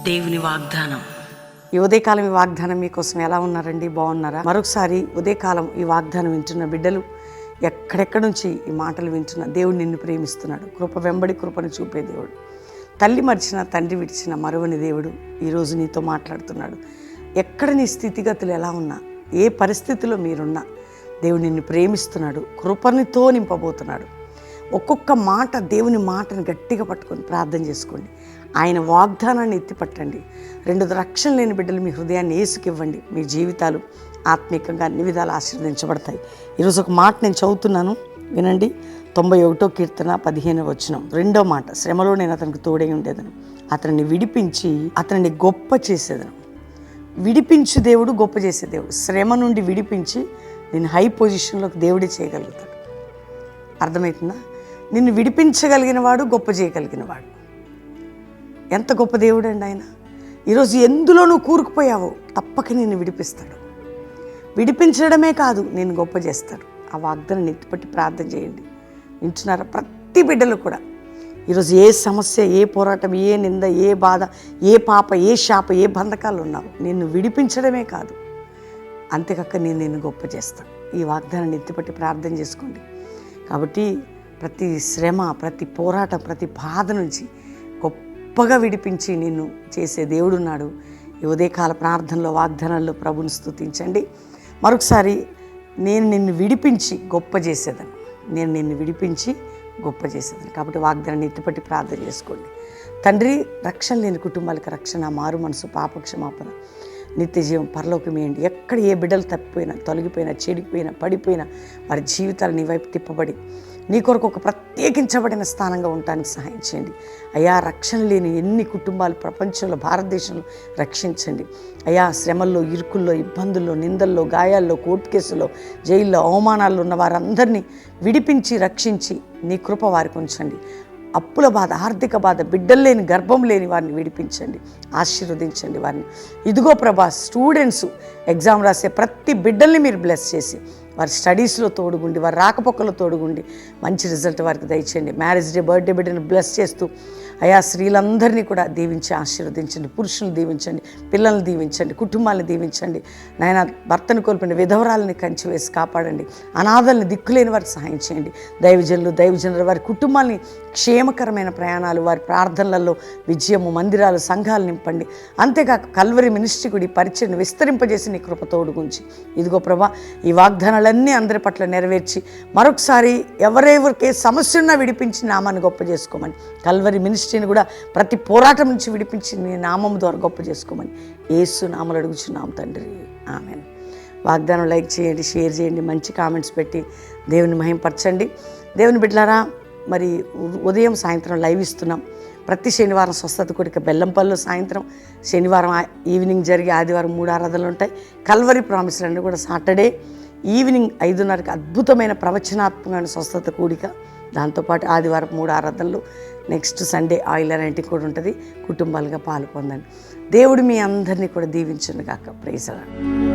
దేవుని వాగ్దానం. ఈ ఉదయకాలం ఈ వాగ్దానం మీకోసం ఎలా ఉన్నారండి? బాగున్నారా? మరొకసారి ఉదయకాలం ఈ వాగ్దానం వింటున్న బిడ్డలు, ఎక్కడెక్కడి నుంచి ఈ మాటలు వింటున్న దేవుడు నిన్ను ప్రేమిస్తున్నాడు. కృప వెంబడి కృపను చూపే దేవుడు. తల్లి మరిచిన తండ్రి విడిచిన మరువని దేవుడు ఈరోజు నీతో మాట్లాడుతున్నాడు. ఎక్కడ నీ స్థితిగతులు ఎలా ఉన్నా, ఏ పరిస్థితిలో మీరున్నా, దేవుడు నిన్ను ప్రేమిస్తున్నాడు. కృపనితో నింపబోతున్నాడు. ఒక్కొక్క మాట, దేవుని మాటను గట్టిగా పట్టుకొని ప్రార్థన చేసుకోండి. ఆయన వాగ్దానాన్ని ఎత్తిపట్టండి. 2 రక్షణ లేని బిడ్డలు మీ హృదయాన్ని యేసుకివ్వండి. మీ జీవితాలు ఆత్మీకంగా అన్ని విధాలు ఆశీర్వదించబడతాయి. ఈరోజు ఒక మాట నేను చదువుతున్నాను, వినండి. 91వ కీర్తన 15వ వచనం, 2వ మాట. శ్రమలో నేను అతనికి తోడై ఉండేదను, అతన్ని విడిపించి అతన్ని గొప్ప చేసేదను. విడిపించు దేవుడు, గొప్ప చేసే దేవుడు. శ్రమ నుండి విడిపించి నేను హై పొజిషన్లోకి దేవుడే చేయగలుగుతాడు. అర్థమవుతుందా? నిన్ను విడిపించగలిగిన వాడు, గొప్ప చేయగలిగిన వాడు. ఎంత గొప్ప దేవుడు అండి ఆయన. ఈరోజు ఎందులో నువ్వు కూరుకుపోయావో తప్పక నిన్ను విడిపిస్తాడు. విడిపించడమే కాదు, నేను గొప్ప చేస్తాడు. ఆ వాగ్దానం ఎత్తిపట్టి ప్రార్థన చేయండి. వింటున్నారా? ప్రతి బిడ్డలు కూడా ఈరోజు ఏ సమస్య, ఏ పోరాటం, ఏ నింద, ఏ బాధ, ఏ పాప, ఏ శాప, ఏ బంధకాలు ఉన్నావు, నిన్ను విడిపించడమే కాదు, అంతేకాక నేను నిన్ను గొప్ప చేస్తాను. ఈ వాగ్దానాన్ని ఎత్తిపట్టి ప్రార్థన చేసుకోండి. కాబట్టి ప్రతి శ్రమ, ప్రతి పోరాటం, ప్రతి బాధ నుంచి గొప్పగా విడిపించి నిన్ను చేసే దేవుడున్నాడు. ఈ ఉదయకాల ప్రార్థనలో, వాగ్దానాల్లో ప్రభుని స్తుతించండి. మరొకసారి, నేను నిన్ను విడిపించి గొప్ప చేసేదను. నేను నిన్ను విడిపించి గొప్ప చేసేదని. కాబట్టి వాగ్దానాన్ని ఎత్తిపట్టి ప్రార్థన చేసుకోండి. తండ్రి, రక్షణ లేని కుటుంబాలకు రక్షణ, మారు మనసు, పాపక్షమాపణ, నిత్య జీవం, పరలోకమేయండి. ఎక్కడ ఏ బిడ్డలు తప్పిపోయినా, తొలగిపోయినా, చెడిపోయినా, పడిపోయినా, వారి జీవితాలు నీ వైపు తిప్పబడి నీ కొరకు ఒక ప్రత్యేకించబడిన స్థానంగా ఉండటానికి సహాయం చేయండి అయ్యా. రక్షణ లేని ఎన్ని కుటుంబాలు ప్రపంచంలో, భారతదేశంలో రక్షించండి అయ్యా. శ్రమల్లో, ఇరుకుల్లో, ఇబ్బందుల్లో, నిందల్లో, గాయాల్లో, కోర్టు కేసుల్లో, జైల్లో, అవమానాల్లో ఉన్న వారందరినీ విడిపించి రక్షించి నీ కృప వారికి ఉంచండి. అప్పుల బాధ, ఆర్థిక బాధ, బిడ్డలు లేని, గర్భం లేని వారిని విడిపించండి, ఆశీర్వదించండి వారిని. ఇదిగో ప్రభా, స్టూడెంట్స్ ఎగ్జామ్ రాసే ప్రతి బిడ్డల్ని మీరు బ్లెస్ చేసి వారి స్టడీస్లో తోడుగుండి, వారి రాకపోకల్లో తోడుగుండి మంచి రిజల్ట్ వారికి దయచేయండి. మ్యారేజ్ డే, బర్త్డే బిడ్డని బ్లెస్ చేస్తూ అయా స్త్రీలందరినీ కూడా దీవించి ఆశీర్వదించండి. పురుషులను దీవించండి, పిల్లల్ని దీవించండి, కుటుంబాలను దీవించండి. నాయన, భర్తను కోల్పోయిన విధవరాలని కంచి వేసి కాపాడండి. అనాథల్ని, దిక్కులేని వారికి సహాయం చేయండి. దైవజనులు వారి కుటుంబాలని క్షేమకరమైన ప్రయాణాలు, వారి ప్రార్థనలలో విజయము, మందిరాలు, సంఘాలు నింపండి. అంతేకాక కల్వరి మినిస్ట్రీ గుడి పరిచయను విస్తరింపజేసి నీ కృప తోడుగుంచి ఇదిగో ప్రభా, ఈ వాగ్దానాలన్నీ అందరి పట్ల నెరవేర్చి మరొకసారి ఎవరెవరికి సమస్య ఉన్నా విడిపించి నామాన్ని గొప్ప చేసుకోమని, కల్వరి మినిస్ట్రీని కూడా ప్రతి పోరాటం నుంచి విడిపించి నీ నామం ద్వారా గొప్ప చేసుకోమని యేసు నామములో అడుగుచున్నాం తండ్రి, ఆమేన్. వాగ్దానం లైక్ చేయండి, షేర్ చేయండి, మంచి కామెంట్స్ పెట్టి దేవుని మహింపరచండి. దేవుని బిడ్డలారా, మరి ఉదయం సాయంత్రం లైవ్ ఇస్తున్నాం. ప్రతి శనివారం స్వస్థత కూడిక బెల్లంపల్లిలో సాయంత్రం, శనివారం ఈవినింగ్ జరిగి ఆదివారం 3 ఆరాధనలు ఉంటాయి. కల్వరి ప్రామిస్ అన్నీ కూడా సాటర్డే ఈవినింగ్ 5:30కి అద్భుతమైన ప్రవచనాత్మకమైన స్వస్థత కూడిక. దాంతోపాటు ఆదివారం 3 ఆరాధనలు, నెక్స్ట్ సండే ఆయిల్ అనేటివి కూడా ఉంటుంది. కుటుంబాలుగా పాలు పొందండి. దేవుడు మీ అందరినీ కూడా దీవించును గాక. Praise the lord.